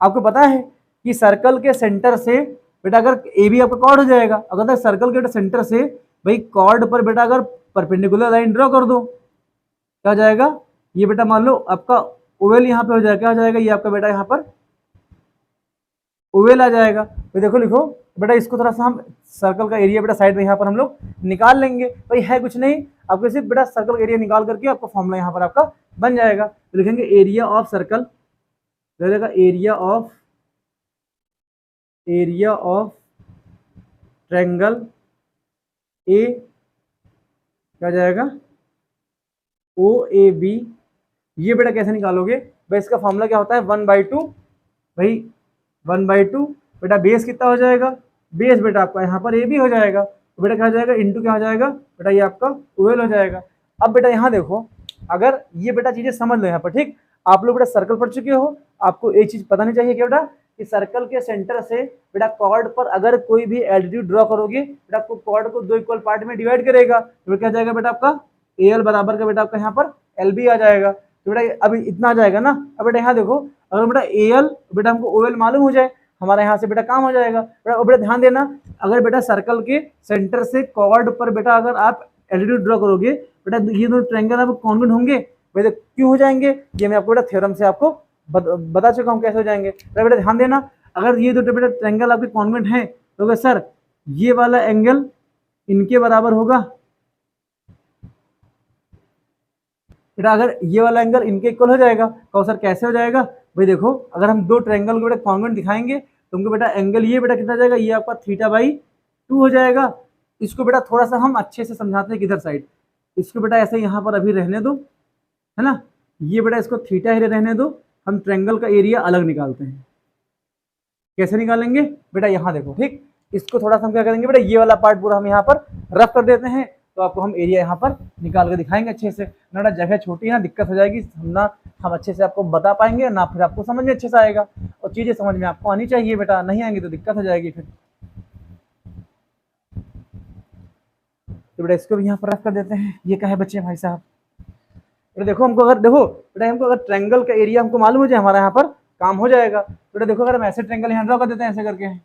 Speaker 1: आपको पता है कि सर्कल के सेंटर से बेटा अगर ए बी आपका कॉर्ड हो जाएगा, अगर सर्कल के सेंटर से भाई कॉर्ड पर बेटा अगर परपेंडिकुलर लाइन ड्रॉ कर दो क्या हो जाएगा, ये बेटा मान लो आपका ओवेल यहाँ पे हो जाएगा, क्या हो जाएगा, ये आपका बेटा यहाँ पर ओवेल आ जाएगा। तो देखो लिखो बेटा इसको थोड़ा सा हम सर्कल का एरिया बेटा साइड में यहाँ पर हम लोग निकाल लेंगे, भाई है कुछ नहीं, आपको सिर्फ बेटा सर्कल का एरिया निकाल करके आपका फॉर्मूला यहाँ पर आपका बन जाएगा। तो लिखेंगे area of circle, area of triangle A क्या जाएगा ओ ए बी, ये बेटा कैसे निकालोगे भाई, इसका फॉर्मूला क्या होता है 1/2 भाई 1/2 बेटा बेस कितना हो जाएगा, बेस बेटा आपका यहाँ पर ए बी हो जाएगा, तो बेटा क्या हो जाएगा इंटू क्या हो जाएगा बेटा ये आपका ट्वेल्व हो जाएगा। अब बेटा यहाँ देखो अगर ये बेटा चीजें समझ लो यहाँ पर, ठीक आप लोग बेटा सर्कल पढ़ चुके हो, आपको एक चीज पता नहीं चाहिए क्या बेटा कि सर्कल के सेंटर से बेटा कॉर्ड पर अगर कोई भी एल्टीट्यूड ड्रॉ करोगे बेटा आपको कॉर्ड को दो इक्वल पार्ट में डिवाइड करेगा, तो क्या जाएगा बेटा आपका ए एल बराबर का बेटा आपका यहाँ पर एल बी आ जाएगा। तो बेटा अभी इतना आ जाएगा ना, अब बेटा यहाँ देखो अगर बेटा ए एल बेटा हमको ओ एल मालूम हो जाए हमारा यहाँ से बेटा काम हो जाएगा। बेटा ध्यान देना अगर बेटा सर्कल के सेंटर से कॉर्ड पर बेटा अगर आप एल्टीट्यूड ड्रॉ करोगे बेटा ये दोनों ट्रायंगल आप कॉन्वेंट होंगे, बेटा क्यों हो जाएंगे ये मैं आपको बेटा थ्योरम से आपको बता चुका हूँ कैसे हो जाएंगे। बेटा ध्यान देना अगर ये दो बेटा ट्रायंगल आपके कॉन्वेंट हैं तो सर ये वाला एंगल इनके बराबर होगा, बेटा अगर ये वाला एंगल इनके इक्वल हो जाएगा तो सर कैसे हो जाएगा भाई, देखो अगर हम दो ट्रायंगल को बेटा कॉन्वेंट दिखाएंगे तो उनको बेटा एंगल ये बेटा कितना जाएगा, ये आपका θ/2 हो जाएगा। इसको बेटा थोड़ा सा हम अच्छे से समझाते हैं किधर साइड, इसको बेटा ऐसे यहाँ पर अभी रहने दो है ना, ये बेटा इसको थीटा ही रहने दो, हम ट्रायंगल का एरिया अलग निकालते हैं। कैसे निकालेंगे बेटा यहाँ देखो, ठीक इसको थोड़ा सा हम क्या करेंगे बेटा ये वाला पार्ट पूरा हम यहाँ पर रफ कर देते हैं, तो आपको हम एरिया यहाँ पर निकाल कर दिखाएंगे अच्छे से। ना जगह छोटी है ना दिक्कत हो जाएगी, ना हम अच्छे से आपको बता पाएंगे ना फिर आपको समझ में अच्छे से आएगा, और चीजें समझ में आपको आनी चाहिए बेटा, नहीं आएंगी तो दिक्कत हो जाएगी फिर। तो बेटा इसको भी यहाँ पर रफ कर देते हैं, ये क्या है बच्चे भाई साहब, बेटा देखो हमको अगर देखो बेटा हमको अगर ट्रायंगल का एरिया हमको मालूम हो जाए हमारा यहाँ पर काम हो जाएगा। बेटा देखो अगर हम ऐसे ट्रायंगल यहाँ ड्रॉ कर देते हैं ऐसे करके,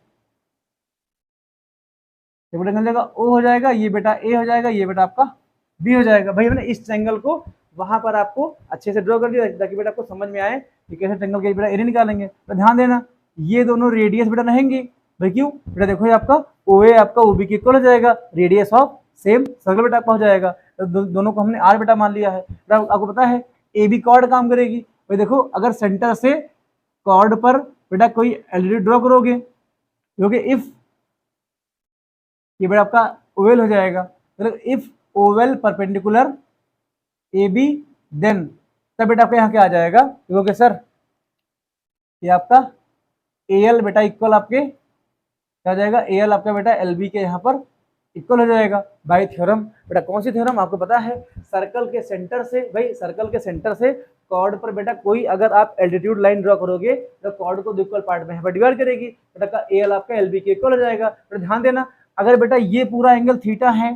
Speaker 1: तो बेटा जाएगा ओ हो जाएगा, ये बेटा ए हो जाएगा, ये बेटा आपका बी हो जाएगा। भाई मैंने इस ट्रायंगल को वहां पर आपको अच्छे से ड्रॉ कर दिया ताकि बेटा आपको समझ में आए कि कैसे ट्रायंगल के बेटा एरिया निकालेंगे। तो ध्यान देना ये दोनों रेडियस बेटा रहेंगे, भाई क्यों बेटा देखो ये आपका ओ ए आपका ओ बी के इक्वल हो जाएगा, रेडियस ऑफ सेम सर्कल बेटा आपका हो जाएगा। तो दोनों को हमने आर बेटा मान लिया है। आपको पता है ए बी कॉर्ड काम करेगी, भाई देखो अगर सेंटर से कॉर्ड पर बेटा कोई एलईडी ड्रॉ करोगे क्योंकि इफ ये बेटा आपका ओवेल हो जाएगा, मतलब if oval perpendicular A B then तब बेटा आपका यहाँ क्या आ जाएगा, देखोगे सर ये आपका ए एल बेटा इक्वल आपके क्या आ जाएगा, ए एल आपका बेटा एल बी के यहाँ पर इक्वल हो जाएगा बाय थ्योरम। बेटा कौन सी थ्योरम आपको पता है, सर्कल के सेंटर से, भाई सर्कल के सेंटर से कॉर्ड पर बेटा कोई अगर आप एल्टीट्यूड लाइन ड्रॉ करोगे तो कॉर्ड को दो इक्वल पार्ट में यहाँ पर डिवाइड करेगी, बेटा का ए एल आपका एल बी के इक्वल हो जाएगा। बेटा ध्यान देना अगर बेटा ये पूरा एंगल थीटा है,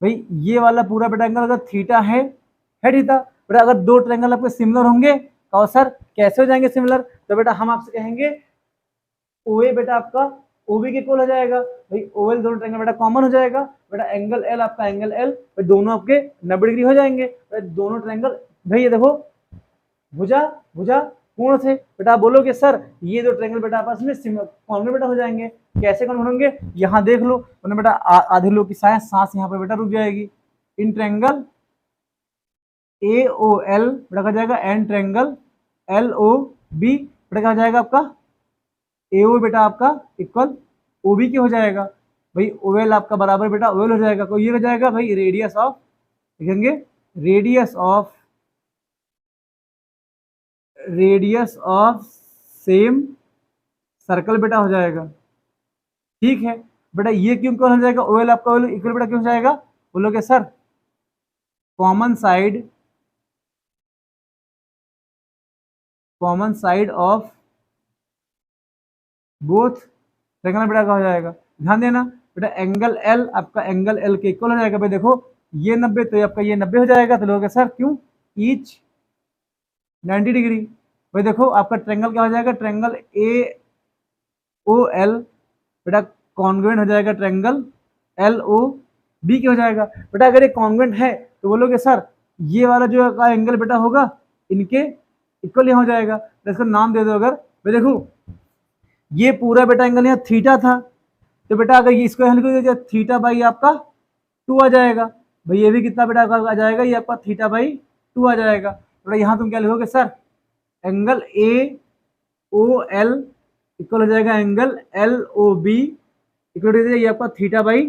Speaker 1: भाई ये वाला पूरा बेटा एंगल अगर थीटा है थीटा, बेटा अगर दो ट्रायंगल आपके सिमिलर होंगे तो सर कैसे हो जाएंगे सिमिलर, तो बेटा हम आपसे कहेंगे ओ ए बेटा आपका ओ बी के इक्वल हो जाएगा, भाई ओ एल दोनों ट्रायंगल बेटा कॉमन हो जाएगा, बेटा एंगल एल आपका एंगल एल दोनों आपके 90 डिग्री हो जाएंगे। दोनों ट्रायंगल भाई ये देखो भुजा भुजा पूर्ण से, बेटा आप बोलोगे सर ये दो ट्रायंगल बेटा आपस में कॉमन बेटा हो जाएंगे, कैसे कॉमन होंगे यहाँ देख लो, वरना बेटा आधे लोग की सांस यहाँ पर बेटा रुक जाएगी। In triangle A O L बेटा क्या जाएगा an triangle L O B बेटा क्या हो जाएगा आपका ए ओ बेटा आपका इक्वल ओ बी के हो जाएगा, भाई ओवेल आपका बराबर बेटा ओवेल हो जाएगा, तो ये हो जाएगा भाई रेडियस ऑफ, लिखेंगे रेडियस ऑफ सेम सर्कल बेटा हो जाएगा। ठीक है बेटा, ये क्यों इक्वल हो जाएगा, OL आपका OL इक्वल बेटा क्यों हो जाएगा, बोलोगे sir common side of both triangle बेटा का हो जाएगा। ध्यान देना बेटा, एंगल L आपका एंगल L के इक्वल हो जाएगा। भाई देखो ये 90 तो आपका ये 90 हो जाएगा। तो लोगे सर क्यों, ईच 90 डिग्री। भाई देखो आपका ट्रायंगल क्या हो जाएगा, ट्रायंगल AOL बेटा कॉन्ग्रुएंट हो जाएगा ट्रायंगल LOB के हो जाएगा। बेटा अगर ये कॉन्ग्रुएंट है तो बोलोगे सर ये वाला जो एंगल बेटा होगा इनके इक्वल हो जाएगा। तो इसका नाम दे दो अगर, भाई देखो ये पूरा बेटा एंगल यहाँ थीटा था, तो बेटा अगर ये इसको यहाँ लिखोगे थीटा बाई आपका 2 आ जाएगा। भाई ये भी कितना बेटा आ जाएगा, ये आपका थीटा बाई 2 आ जाएगा। बेटा यहाँ तुम क्या लिखोगे सर, एंगल AOL इक्वल हो जाएगा एंगल LOB इक्वल हो जाएगा ये आपका थीटा बाई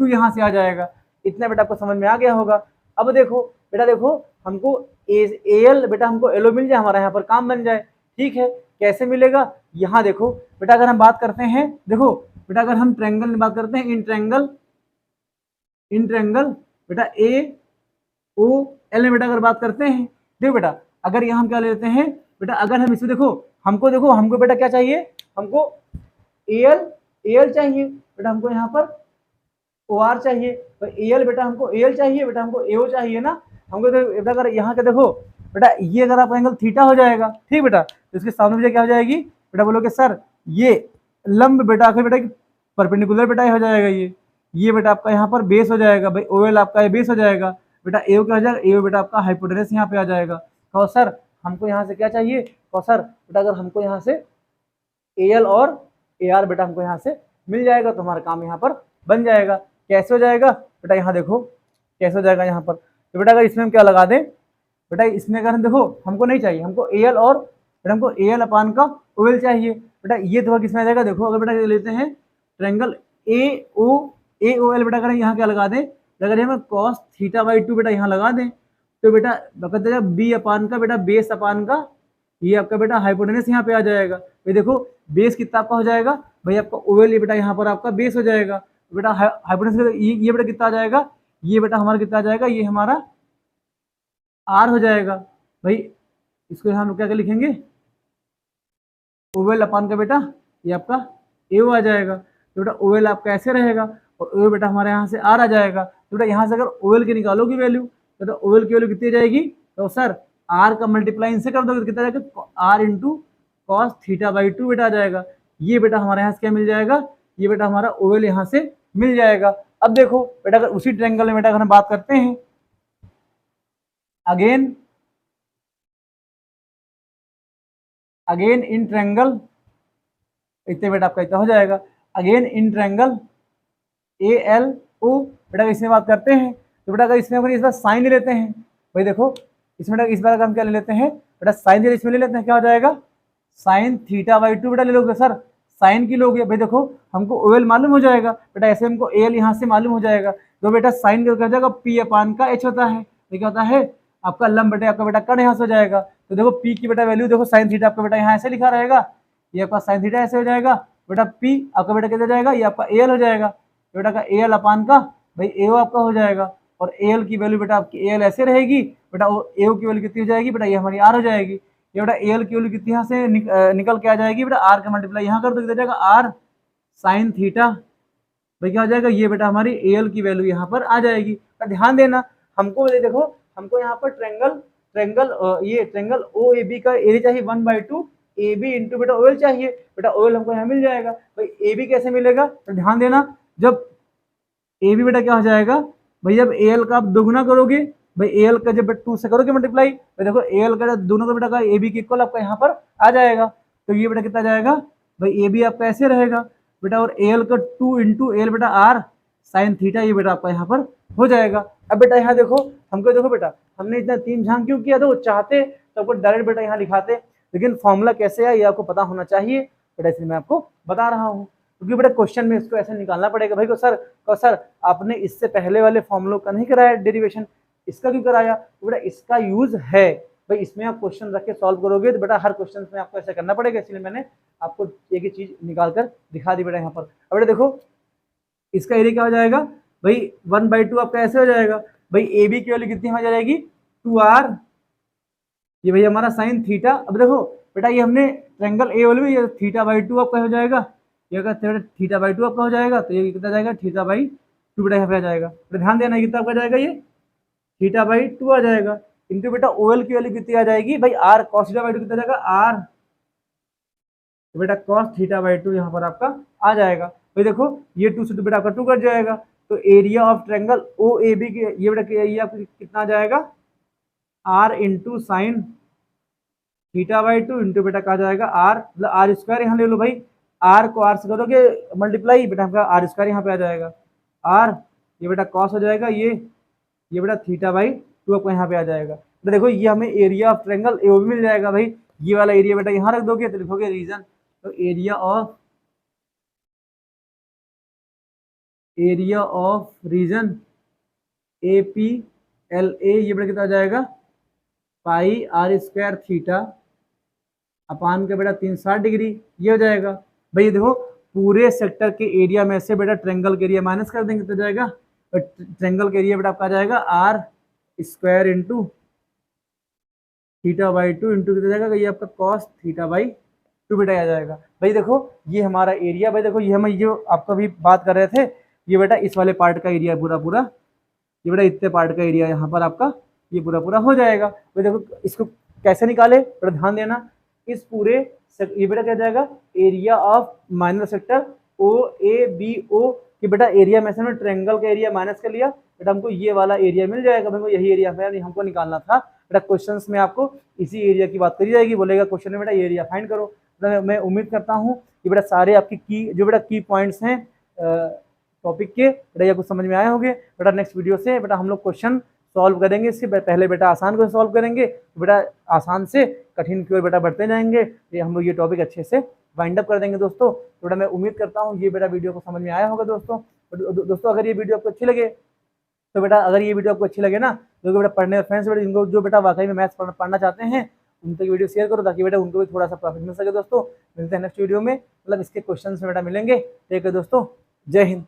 Speaker 1: 2 यहाँ से आ जाएगा। इतना बेटा आपको समझ में आ गया होगा। अब देखो बेटा, देखो हमको AL बेटा हमको LO मिल जाए, हमारा यहाँ पर काम बन जाए। ठीक है, कैसे मिलेगा, यहाँ देखो बेटा अगर हम बात करते हैं, देखो बेटा अगर हम ट्रायंगल में बात करते हैं, इन ट्रायंगल बेटा AOL में बेटा अगर बात करते हैं, देखो बेटा अगर यहाँ हम क्या लेते हैं बेटा, अगर हम इसमें देखो हमको बेटा क्या चाहिए, हमको AL चाहिए बेटा, हमको यहाँ पर OR चाहिए। तो AL बेटा हमको AL चाहिए, बेटा हमको AO चाहिए ना। हमको बेटा अगर यहाँ के देखो बेटा, ये अगर आप एंगल थीटा हो जाएगा, ठीक बेटा, तो इसके सामने मुझे क्या हो जाएगी बेटा, बोलोगे सर ये लंब बेटा आखिर बेटा परपेंडिकुलर बेटा हो जाएगा। ये बेटा आपका यहाँ पर बेस हो जाएगा। भाई OL आपका ये बेस हो जाएगा। बेटा AO क्या हो जाएगा, AO बेटा आपका हाइपोटेनस यहाँ पे आ जाएगा। कहो सर हमको यहाँ से क्या चाहिए, कहो सर बेटा अगर हमको यहाँ से AL और AR बेटा हमको यहाँ से मिल जाएगा तो हमारा काम यहाँ पर बन जाएगा। कैसे हो जाएगा बेटा, यहाँ देखो कैसे हो जाएगा यहाँ पर। तो बेटा अगर इसमें हम क्या लगा दें बेटा, इसमें अगर हम देखो हमको नहीं चाहिए, हमको AL और बेटा हमको AL अपान का OL चाहिए। बेटा ये तो किसमें आ जाएगा, देखो अगर बेटा लेते हैं ट्रायंगल AOL बेटा अगर यहाँ क्या लगा दें, अगर हम cos थीटा बाई 2 बेटा यहाँ लगा दें, तो बेटा कहते हैं B अपान का बेटा बेस अपान का ये आपका बेटा हाइपोटेनस यहाँ पे आ जाएगा। भाई देखो बेस कितना आपका हो जाएगा, भाई आपका OL ये बेटा यहाँ पर आपका बेस हो जाएगा। बेटा हाइपोटेनस ये बेटा कितना आ जाएगा, ये बेटा हमारा कितना आ जाएगा, ये हमारा R हो जाएगा। भाई इसको हम क्या लिखेंगे, OL अपान का बेटा ये आपका AO आ जाएगा। तो बेटा OL आपका ऐसे रहेगा और AO बेटा हमारे यहाँ से R आ जाएगा। तो बेटा यहाँ से अगर OL की निकालोगी वैल्यू, तो बेटा OL की वैल्यू कितनी जाएगी, तो सर R का मल्टीप्लाई इनसे कर दोगे तो कितना जाएगा, R into cos theta by 2 बेटा आ जाएगा। ये बेटा हमारे यहाँ से क्या मिल जाएगा, ये बेटा हमारा OL यहाँ से मिल जाएगा। अब देखो बेटा अगर उसी ट्रायंगल में बेटा अगर हम बात करते हैं अगेन इन ट्रायंगल, इतने बेटा आपका इतना हो जाएगा। अगेन इन ट्रायंगल ALO बेटा इसमें बात करते हैं, तो बेटा अगर इसमें अगर इस बार साइन ले लेते हैं, भाई देखो इसमें बेटा इस बार अगर हम क्या ले लेते हैं बेटा, साइन इसमें ले लेते हैं, क्या हो जाएगा साइन थीटा बाई 2 बेटा ले लोगे सर, साइन की लोगे। भाई देखो हमको OL मालूम हो जाएगा बेटा, ऐसे हमको AL यहाँ से मालूम हो जाएगा। तो बेटा साइन क्या हो जाएगा, P अपान का H होता है। तो क्या होता है आपका लंब बेटा आपका बेटा कण यहाँ से हो जाएगा। तो देखो P की बेटा वैल्यू देखो, साइन थीटा आपका बेटा यहाँ ऐसे लिखा रहेगा, ये आपका साइन थीटा ऐसे हो जाएगा। बेटा P आपका बेटा कितना जाएगा, ये आपका AL हो जाएगा। बेटा का AL अपान का भाई AO आपका हो जाएगा। और AL की वैल्यू बेटा आपकी AL ऐसे रहेगी बेटा, AO की वैल्यू कितनी हो जाएगी बेटा, ये हमारी R हो जाएगी। ये बेटा AL की वैल्यू कितनी यहाँ से निकल के आ जाएगी बेटा, R का मल्टीप्लाई यहाँ कर दो कितना जाएगा, R साइन थीटा। भाई क्या हो जाएगा, ये बेटा हमारी AL की वैल्यू यहाँ पर आ जाएगी। तो ध्यान देना हमको देखो, हमको यहाँ पर ये ट्रायंगल OAB का एरिया चाहिए 1/2 AB इंटू बेटा OL चाहिए। बेटा OL हमको यहाँ मिल जाएगा। भाई AB कैसे मिलेगा, तो ध्यान देना जब AB बेटा क्या हो जाएगा, भाई जब AL का आप दोगुना करोगे, भाई AL का जब 2 से करोगे मल्टीप्लाई, तो देखो AL का दोनों का बेटा का AB की इक्वल आपका यहाँ पर आ जाएगा। तो ये बेटा कितना जाएगा, भाई AB आपका ऐसे रहेगा बेटा, और AL का 2 इंटू AL बेटा R साइन थीटा, ये बेटा आपका यहाँ पर हो जाएगा। अब बेटा यहाँ देखो हमको, देखो बेटा हमने इतना 3 झांक क्यों किया, तो चाहते तो आपको डायरेक्ट बेटा यहाँ लिखाते, लेकिन फॉर्मूला कैसे है ये आपको पता होना चाहिए बेटा, इसलिए मैं आपको बता रहा हूँ। क्योंकि बेटा क्वेश्चन में इसको ऐसे निकालना पड़ेगा। भाई को सर आपने इससे पहले वाले फॉर्मूलों का नहीं कराया डेरिवेशन, इसका क्यों कराया, तो बेटा इसका यूज है भाई इसमें आप क्वेश्चन रख के सॉल्व करोगे तो बेटा हर क्वेश्चन में आपको ऐसा करना पड़ेगा, इसलिए मैंने आपको एक ही चीज निकाल कर दिखा दी बेटा यहाँ पर। अब बेटा देखो इसका एरिया क्या हो जाएगा भाई 1/2 आपका ऐसे हो जाएगा भाई, ए बी की वैल्यू कितनी हो जाएगी 2r, ये भाई हमारा साइन थीटा। अब देखो बेटा ये हमने ट्रायंगल ए वाले में ये θ/2 आपका हो जाएगा, ये अगर θ/2 आपका हो जाएगा तो ये कितना जाएगा θ/2 बेटा यहाँ पे आ जाएगा। तो ध्यान देना कितना आपका जाएगा ये θ/2 आ जाएगा, इनटू बेटा ओएल की वैल्यू कितनी आ जाएगी भाई r cos θ/2 कितना जाएगा r, तो बेटा cos θ/2 यहाँ पर आपका आ जाएगा। भाई देखो ये 2 से तो बेटा आपका 2 कट जाएगा, तो area of triangle O A B के ये बेटा ये आपका कितना आ जाएगा r इंटू साइन θ/2 इंटू बेटा कहा जाएगा r, मतलब आर स्क्वायर यहाँ ले लो भाई, r को r से करोगे मल्टीप्लाई बेटा आपका r स्क्वायर यहाँ पे आ जाएगा r, ये बेटा cos हो जाएगा, ये बेटा θ/2 आपको यहाँ पे आ जाएगा। तो देखो ये हमें एरिया ऑफ ट्रायंगल ए भी मिल जाएगा भाई, ये वाला एरिया बेटा यहाँ रख दोगे तो लिखोगे रीजन, तो area of region A P L A ये बेटा कितना आ जाएगा pi r square theta upon के बेटा 360 डिग्री, ये हो जाएगा। भाई देखो पूरे सेक्टर के एरिया में से बेटा ट्रायंगल के एरिया माइनस कर देंगे तो जाएगा ट्रायंगल के एरिया बेटा आपका आ जाएगा r स्क्वायर इंटू θ/2 इंटू कितना जाएगा ये आपका cos θ/2 बेटा आ जाएगा। भाई देखो ये हमारा एरिया, भाई देखो ये हम जो आपका भी बात कर रहे थे ये बेटा इस वाले पार्ट का एरिया पूरा पूरा, ये बेटा इतने पार्ट का एरिया यहाँ पर आपका ये पूरा पूरा हो जाएगा। भाई देखो इसको कैसे निकाले बेटा ध्यान देना, इस पूरे ये बेटा क्या जाएगा area of minor sector O A B O कि बेटा एरिया में से हमने ट्रायंगल का एरिया माइनस कर लिया बेटा हमको ये वाला एरिया मिल जाएगा, हमको यही एरिया है हमको निकालना था बेटा। क्वेश्चंस में आपको इसी एरिया की बात करी जाएगी, बोलेगा क्वेश्चन में बेटा एरिया फाइंड करो। तो मैं उम्मीद करता हूँ कि बेटा सारे आपकी जो बेटा की पॉइंट्स हैं टॉपिक के बेटा ये कुछ समझ में आए होंगे। बेटा नेक्स्ट वीडियो से बेटा हम लोग क्वेश्चन सॉल्व करेंगे, इसके पहले बेटा आसान को सॉल्व करेंगे, तो बेटा आसान से कठिन की ओर बेटा बढ़ते जाएंगे, ये हम लोग ये टॉपिक अच्छे से वाइंड अप कर देंगे दोस्तों। तो बेटा मैं उम्मीद करता हूँ ये बेटा वीडियो को समझ में आया होगा दोस्तों। अगर ये वीडियो आपको अच्छी लगे तो बेटा अगर ये वीडियो आपको अच्छी लगे ना तो बेटा पढ़ने फ्रेंड्स बेटा जिनको जो बेटा वाकई में मैथ्स पढ़ना चाहते हैं उनको ये वीडियो शेयर करो ताकि बेटा उनको भी थोड़ा सा प्रॉफिट मिल सके दोस्तों। मिलते हैं नेक्स्ट वीडियो में, मतलब इसके क्वेश्चन में बेटा मिलेंगे। ठीक है दोस्तों, जय हिंद।